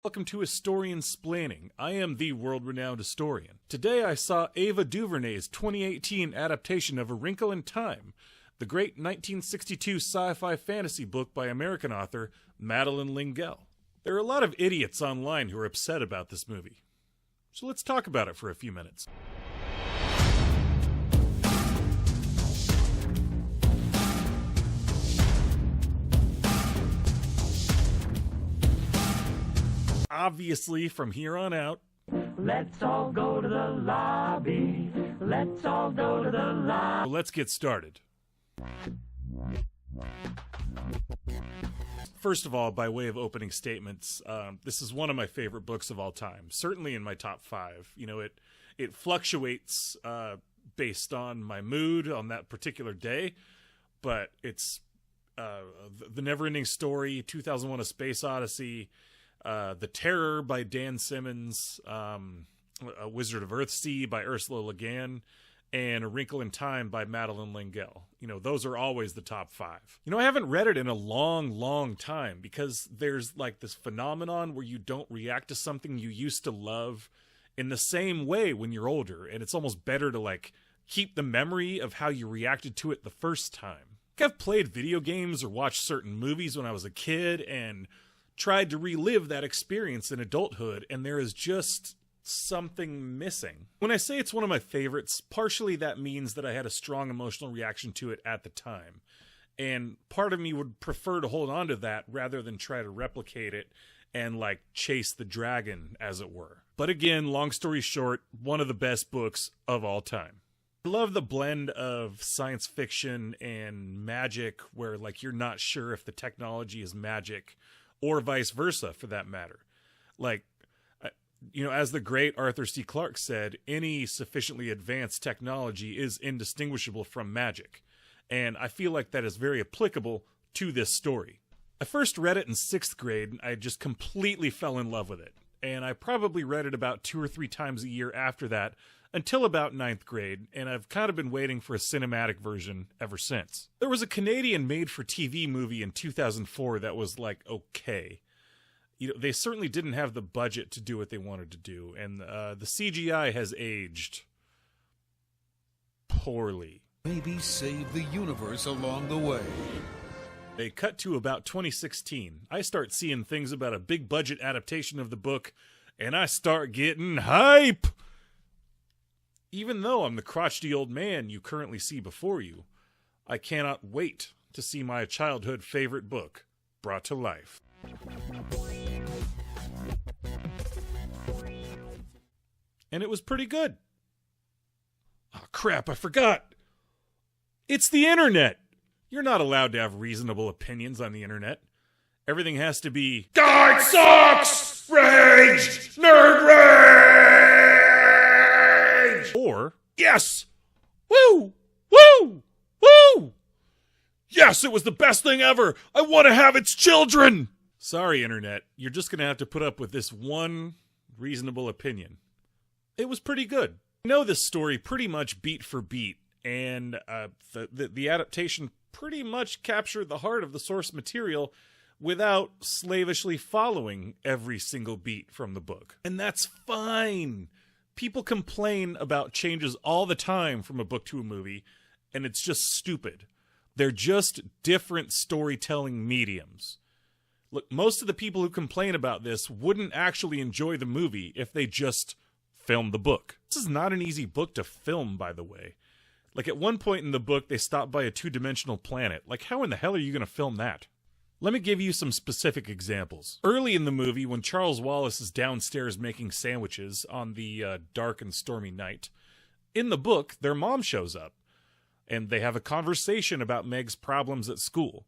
Welcome to Historian Splaining. I am the world-renowned historian. Today I saw Ava DuVernay's 2018 adaptation of A Wrinkle in Time, the great 1962 sci-fi fantasy book by American author Madeleine L'Engle. There are a lot of idiots online who are upset about this movie. So let's talk about it for a few minutes. Obviously, from here on out, let's all go to the lobby. Let's all go to the lobby. So let's get started. First of all, by way of opening statements, this is one of my favorite books of all time. Certainly in my top 5. You know, it fluctuates based on my mood on that particular day, but it's The Never-Ending Story, 2001: A Space Odyssey, The Terror by Dan Simmons, A Wizard of Earthsea by Ursula Le Guin, and A Wrinkle in Time by Madeleine L'Engle. You know, those are always the top 5. You know, I haven't read it in a long time because there's like this phenomenon where you don't react to something you used to love in the same way when you're older, and it's almost better to like keep the memory of how you reacted to it the first time. Like, I've played video games or watched certain movies when I was a kid and tried to relive that experience in adulthood, and there is just something missing. When I say it's one of my favorites, partially that means that I had a strong emotional reaction to it at the time, and part of me would prefer to hold on to that rather than try to replicate it and like chase the dragon, as it were. But again, long story short, one of the best books of all time. I love the blend of science fiction and magic where like you're not sure if the technology is magic or vice versa, for that matter. Like, you know, as the great Arthur C. Clarke said, any sufficiently advanced technology is indistinguishable from magic. And I feel like that is very applicable to this story. I first read it in 6th grade, and I just completely fell in love with it. And I probably read it about 2 or 3 times a year after that, until about 9th grade, and I've kind of been waiting for a cinematic version ever since. There was a Canadian made-for-TV movie in 2004 that was, like, okay. You know, they certainly didn't have the budget to do what they wanted to do, and the CGI has aged poorly. Maybe save the universe along the way. They cut to about 2016. I start seeing things about a big-budget adaptation of the book, and I start getting hype! Even though I'm the crotchety old man you currently see before you, I cannot wait to see my childhood favorite book brought to life. And it was pretty good. Oh crap, I forgot! It's the internet! You're not allowed to have reasonable opinions on the internet. Everything has to be God sucks! Rage! Nerd rage! Or, yes! Woo! Woo! Woo! Yes, it was the best thing ever! I want to have its children! Sorry, internet. You're just going to have to put up with this one reasonable opinion. It was pretty good. I know this story pretty much beat for beat, and the adaptation pretty much captured the heart of the source material without slavishly following every single beat from the book. And that's fine. People complain about changes all the time from a book to a movie, and it's just stupid. They're just different storytelling mediums. Look, most of the people who complain about this wouldn't actually enjoy the movie if they just filmed the book. This is not an easy book to film, by the way. Like, at one point in the book, they stop by a 2-dimensional planet. Like, how in the hell are you going to film that? Let me give you some specific examples. Early in the movie, when Charles Wallace is downstairs making sandwiches on the dark and stormy night, in the book, their mom shows up, and they have a conversation about Meg's problems at school.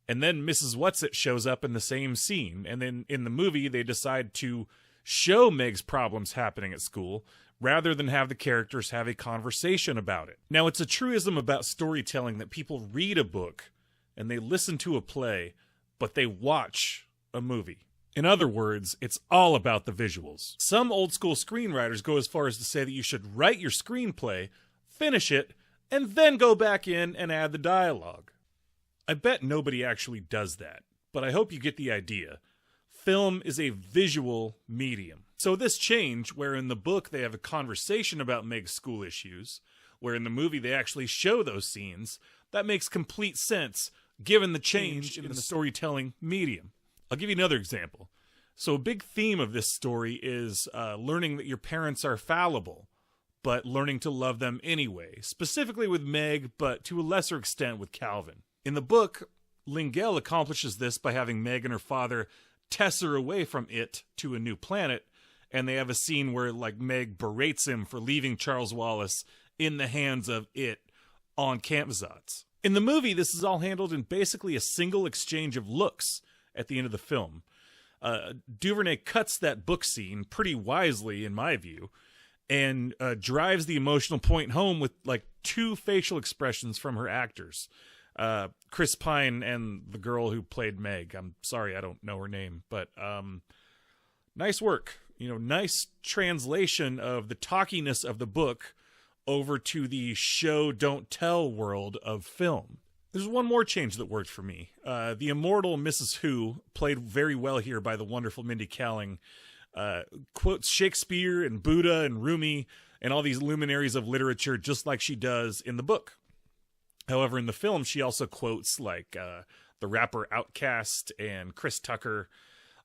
And then Mrs. Whatsit shows up in the same scene, and then in the movie, they decide to show Meg's problems happening at school, rather than have the characters have a conversation about it. Now, it's a truism about storytelling that people read a book, and they listen to a play, but they watch a movie. In other words, it's all about the visuals. Some old-school screenwriters go as far as to say that you should write your screenplay, finish it, and then go back in and add the dialogue. I bet nobody actually does that, but I hope you get the idea. Film is a visual medium. So this change, where in the book they have a conversation about Meg's school issues, where in the movie they actually show those scenes, that makes complete sense given the change in the storytelling medium. I'll give you another example. So a big theme of this story is learning that your parents are fallible, but learning to love them anyway, specifically with Meg, but to a lesser extent with Calvin. In the book, Lingel accomplishes this by having Meg and her father tesser away from it to a new planet, and they have a scene where like Meg berates him for leaving Charles Wallace in the hands of it on Campzats. In the movie, this is all handled in basically a single exchange of looks at the end of the film. Duvernay cuts that book scene pretty wisely, in my view, and drives the emotional point home with like 2 facial expressions from her actors. Chris Pine and the girl who played Meg. I'm sorry, I don't know her name, but nice work. You know, nice translation of the talkiness of the book over to the show don't tell world of film. There's one more change that worked for me. The immortal Mrs. Who, played very well here by the wonderful Mindy Kaling, quotes Shakespeare and Buddha and Rumi and all these luminaries of literature just like she does in the book. However, in the film, she also quotes like the rapper Outkast and Chris Tucker.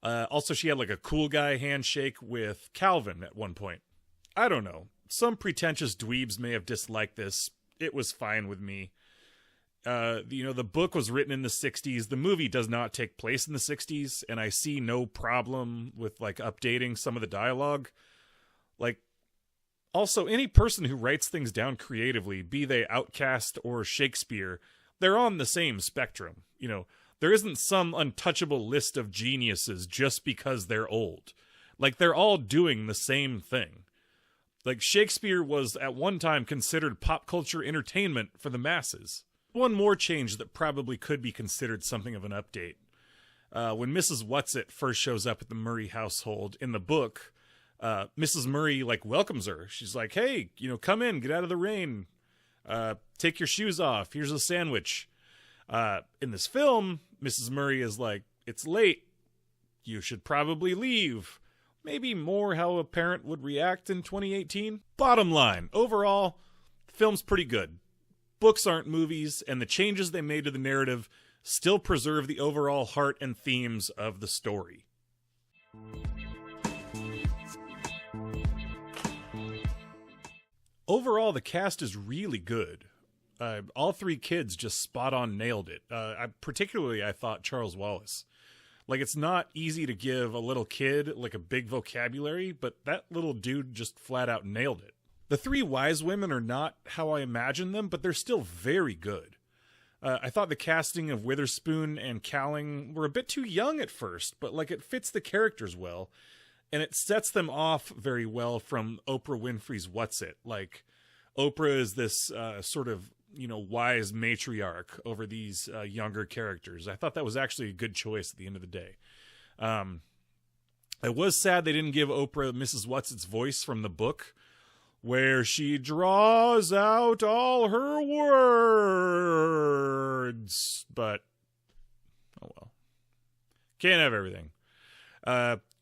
Also, she had like a cool guy handshake with Calvin at one point. I don't know. Some pretentious dweebs may have disliked this. It was fine with me. The book was written in the 60s. The movie does not take place in the 60s, and I see no problem with like updating some of the dialogue. Like, also, any person who writes things down creatively, be they Outkast or Shakespeare, they're on the same spectrum. You know, there isn't some untouchable list of geniuses just because they're old. Like, they're all doing the same thing. Like, Shakespeare was at one time considered pop culture entertainment for the masses. One more change that probably could be considered something of an update. When Mrs. Whatsit first shows up at the Murray household in the book, Mrs. Murray like welcomes her. She's like, hey, come in, get out of the rain. Take your shoes off. Here's a sandwich. In this film, Mrs. Murray is like, it's late. You should probably leave. Maybe more how a parent would react in 2018. Bottom line, overall, the film's pretty good. Books aren't movies, and the changes they made to the narrative still preserve the overall heart and themes of the story. Overall, the cast is really good. All 3 kids just spot on nailed it. I thought Charles Wallace. Like, it's not easy to give a little kid like a big vocabulary, but that little dude just flat out nailed it. The 3 wise women are not how I imagined them, but they're still very good. I thought the casting of Witherspoon and Cowling were a bit too young at first, but like it fits the characters well, and it sets them off very well from Oprah Winfrey's What's It. Like, Oprah is this sort of, wise matriarch over these younger characters. I thought that was actually a good choice at the end of the day. I was sad they didn't give Oprah Mrs. What's-It's voice from the book, where she draws out all her words. But, oh well. Can't have everything.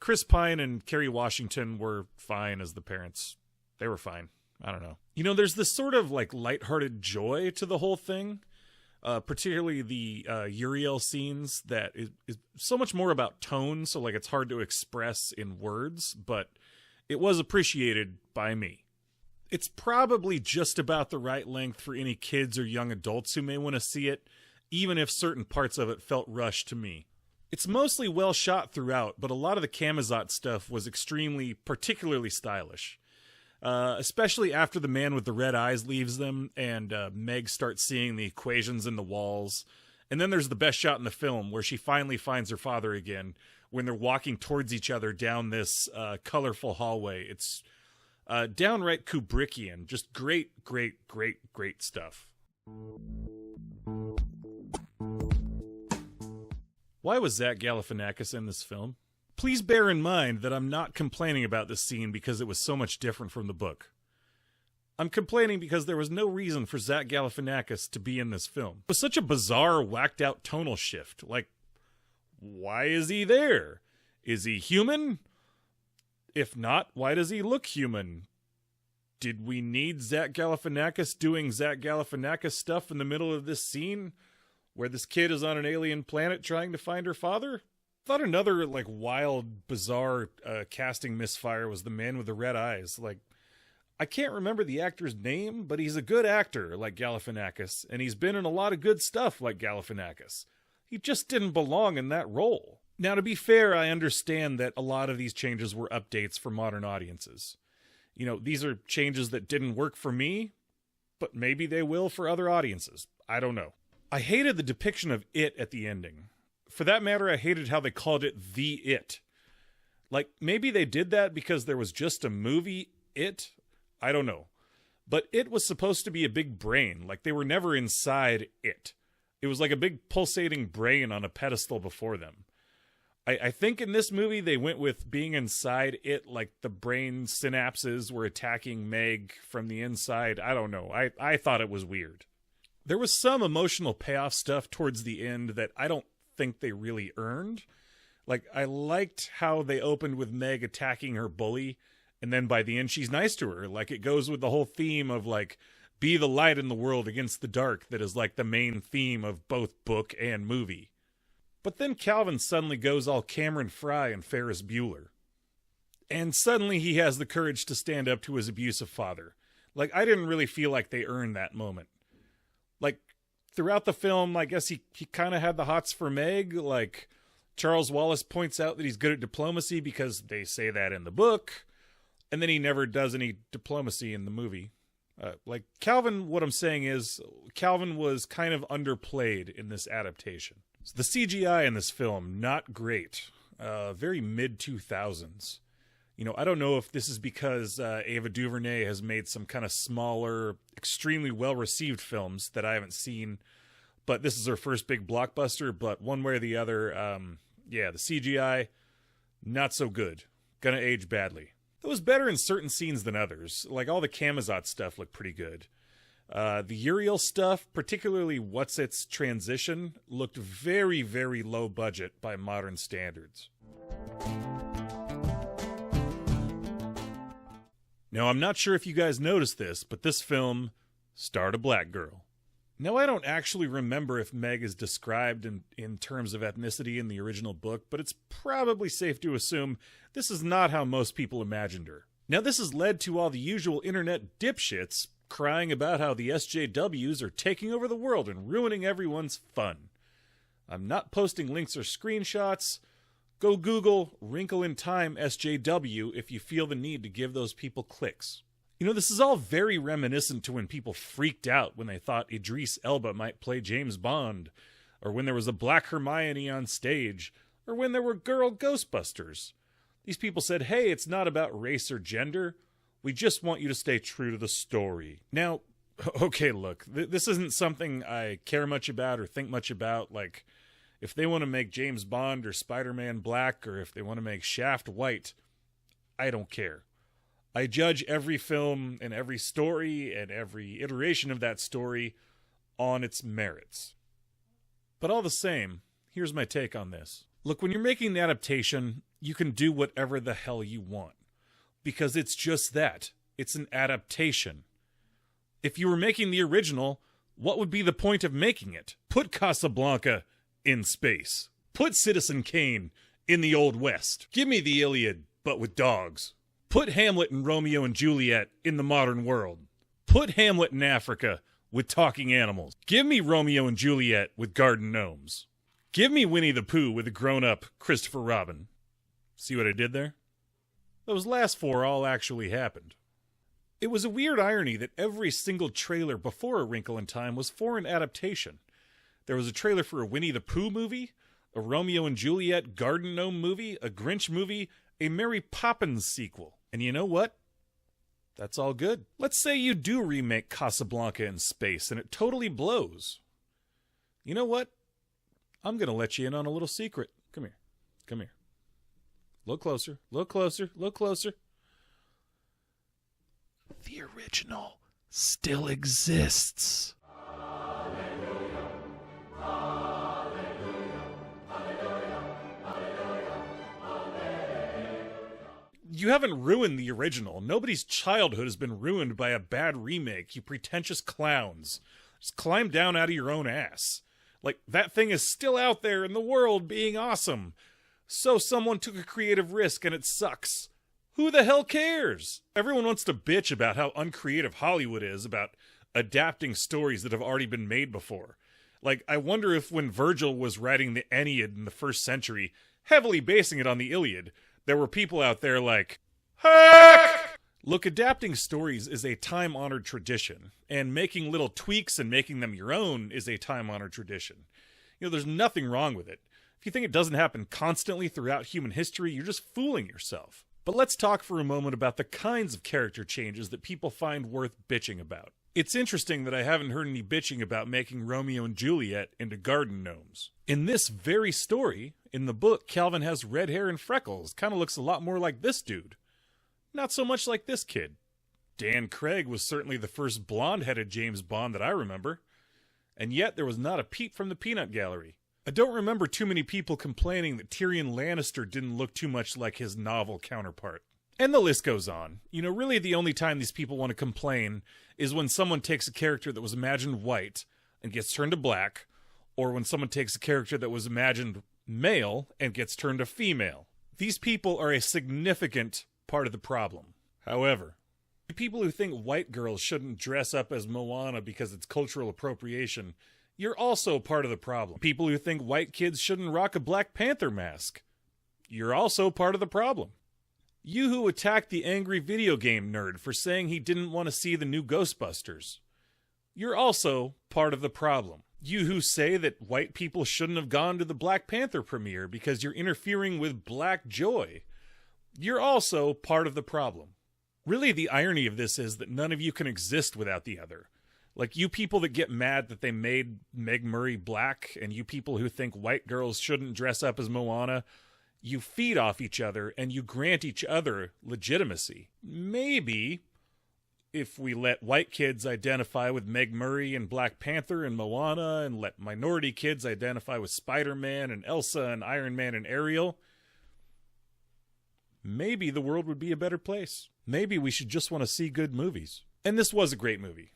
Chris Pine and Kerry Washington were fine as the parents. They were fine. I don't know. There's this sort of like lighthearted joy to the whole thing, particularly the Uriel scenes that is so much more about tone, so like it's hard to express in words, but it was appreciated by me. It's probably just about the right length for any kids or young adults who may want to see it, even if certain parts of it felt rushed to me. It's mostly well shot throughout, but a lot of the Camazot stuff was particularly stylish. Especially after the man with the red eyes leaves them and Meg starts seeing the equations in the walls. And then there's the best shot in the film where she finally finds her father again when they're walking towards each other down this colorful hallway. It's downright Kubrickian. Just great stuff. Why was Zach Galifianakis in this film? Please bear in mind that I'm not complaining about this scene because it was so much different from the book. I'm complaining because there was no reason for Zach Galifianakis to be in this film. It was such a bizarre, whacked-out tonal shift. Like, why is he there? Is he human? If not, why does he look human? Did we need Zach Galifianakis doing Zach Galifianakis stuff in the middle of this scene where this kid is on an alien planet trying to find her father? I thought another wild, bizarre casting misfire was the man with the red eyes. I can't remember the actor's name, but he's a good actor like Galifianakis, and he's been in a lot of good stuff like Galifianakis. He just didn't belong in that role. Now, to be fair, I understand that a lot of these changes were updates for modern audiences. These are changes that didn't work for me, but maybe they will for other audiences. I don't know. I hated the depiction of it at the ending. For that matter, I hated how they called it The It. Maybe they did that because there was just a movie, It? I don't know. But it was supposed to be a big brain. They were never inside it. It was like a big pulsating brain on a pedestal before them. I think in this movie they went with being inside it, like the brain synapses were attacking Meg from the inside. I don't know. I thought it was weird. There was some emotional payoff stuff towards the end that I don't think they really earned. I liked how they opened with Meg attacking her bully, and then by the end she's nice to her. It goes with the whole theme of be the light in the world against the dark that is the main theme of both book and movie. But then Calvin suddenly goes all Cameron Fry and Ferris Bueller. And suddenly he has the courage to stand up to his abusive father. I didn't really feel like they earned that moment. Throughout the film, I guess he kind of had the hots for Meg. Charles Wallace points out that he's good at diplomacy because they say that in the book. And then he never does any diplomacy in the movie. Calvin, what I'm saying is, Calvin was kind of underplayed in this adaptation. So the CGI in this film, not great. Very mid-2000s. I don't know if this is because Ava DuVernay has made some kind of smaller, extremely well-received films that I haven't seen, but this is her first big blockbuster, but one way or the other, the CGI, not so good. Gonna age badly. It was better in certain scenes than others. All the Camazotz stuff looked pretty good. The Uriel stuff, particularly What's-Its transition, looked very, very low budget by modern standards. Now, I'm not sure if you guys noticed this, but this film starred a black girl. Now, I don't actually remember if Meg is described in terms of ethnicity in the original book, but it's probably safe to assume this is not how most people imagined her. Now, this has led to all the usual internet dipshits crying about how the SJWs are taking over the world and ruining everyone's fun. I'm not posting links or screenshots. Go Google Wrinkle in Time SJW if you feel the need to give those people clicks. This is all very reminiscent to when people freaked out when they thought Idris Elba might play James Bond, or when there was a black Hermione on stage, or when there were girl Ghostbusters. These people said, hey, it's not about race or gender. We just want you to stay true to the story. Now, okay, look, this isn't something I care much about or think much about. If they want to make James Bond or Spider-Man black, or if they want to make Shaft white, I don't care. I judge every film and every story and every iteration of that story on its merits. But all the same, here's my take on this. Look, when you're making an adaptation, you can do whatever the hell you want. Because it's just that. It's an adaptation. If you were making the original, what would be the point of making it? Put Casablanca in space. Put Citizen Kane in the Old West. Give me the Iliad, but with dogs. Put Hamlet and Romeo and Juliet in the modern world. Put Hamlet in Africa with talking animals. Give me Romeo and Juliet with garden gnomes. Give me Winnie the Pooh with a grown-up Christopher Robin. See what I did there? Those last four all actually happened. It was a weird irony that every single trailer before A Wrinkle in Time was for an adaptation. There was a trailer for a Winnie the Pooh movie, a Romeo and Juliet garden gnome movie, a Grinch movie, a Mary Poppins sequel. And you know what? That's all good. Let's say you do remake Casablanca in space and it totally blows. You know what? I'm going to let you in on a little secret. Come here. Come here. Look closer. Look closer. Look closer. The original still exists. You haven't ruined the original. Nobody's childhood has been ruined by a bad remake, you pretentious clowns. Just climb down out of your own ass. Like, that thing is still out there in the world being awesome. So someone took a creative risk and it sucks. Who the hell cares? Everyone wants to bitch about how uncreative Hollywood is about adapting stories that have already been made before. Like, I wonder if when Virgil was writing the Aeneid in the 1st century, heavily basing it on the Iliad, there were people out there like, heck! Look, adapting stories is a time-honored tradition, and making little tweaks and making them your own is a time-honored tradition. You know, there's nothing wrong with it. If you think it doesn't happen constantly throughout human history, you're just fooling yourself. But let's talk for a moment about the kinds of character changes that people find worth bitching about. It's interesting that I haven't heard any bitching about making Romeo and Juliet into garden gnomes. In this very story, in the book, Calvin has red hair and freckles. Kind of looks a lot more like this dude. Not so much like this kid. Dan Craig was certainly the first blonde-headed James Bond that I remember. And yet there was not a peep from the peanut gallery. I don't remember too many people complaining that Tyrion Lannister didn't look too much like his novel counterpart. And the list goes on. You know, really the only time these people want to complain is when someone takes a character that was imagined white and gets turned to black, or when someone takes a character that was imagined male and gets turned to female. These people are a significant part of the problem. However, the people who think white girls shouldn't dress up as Moana because it's cultural appropriation, you're also part of the problem. People who think white kids shouldn't rock a Black Panther mask, you're also part of the problem. You who attacked the angry video game nerd for saying he didn't want to see the new Ghostbusters, you're also part of the problem. You who say that white people shouldn't have gone to the Black Panther premiere because you're interfering with black joy, you're also part of the problem. Really, the irony of this is that none of you can exist without the other. Like, you people that get mad that they made Meg Murray black, and you people who think white girls shouldn't dress up as Moana, you feed off each other and you grant each other legitimacy. Maybe if we let white kids identify with Meg Murray and Black Panther and Moana, and let minority kids identify with Spider-Man and Elsa and Iron Man and Ariel, maybe the world would be a better place. Maybe we should just want to see good movies. And this was a great movie.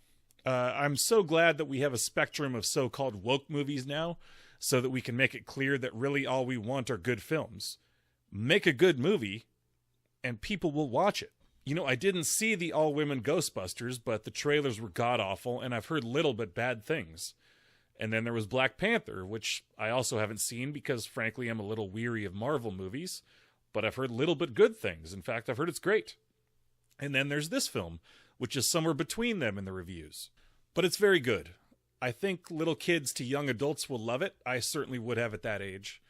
I'm so glad that we have a spectrum of so-called woke movies now, so that we can make it clear that really all we want are good films. Make a good movie, and people will watch it. You know, I didn't see the all-women Ghostbusters, but the trailers were god-awful, and I've heard little but bad things. And then there was Black Panther, which I also haven't seen because, frankly, I'm a little weary of Marvel movies, but I've heard little but good things. In fact, I've heard it's great. And then there's this film, which is somewhere between them in the reviews. But it's very good. I think little kids to young adults will love it. I certainly would have at that age.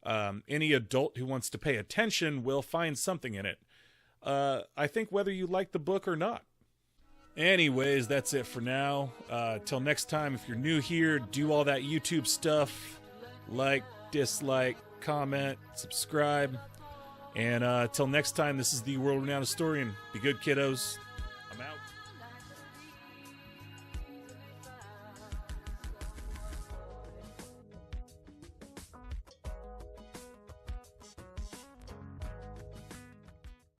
Any adult who wants to pay attention will find something in it. I think whether you like the book or not. Anyways, that's it for now. Till next time, if you're new here, do all that YouTube stuff. Like, dislike, comment, subscribe. And till next time, this is the world-renowned historian. Be good, kiddos.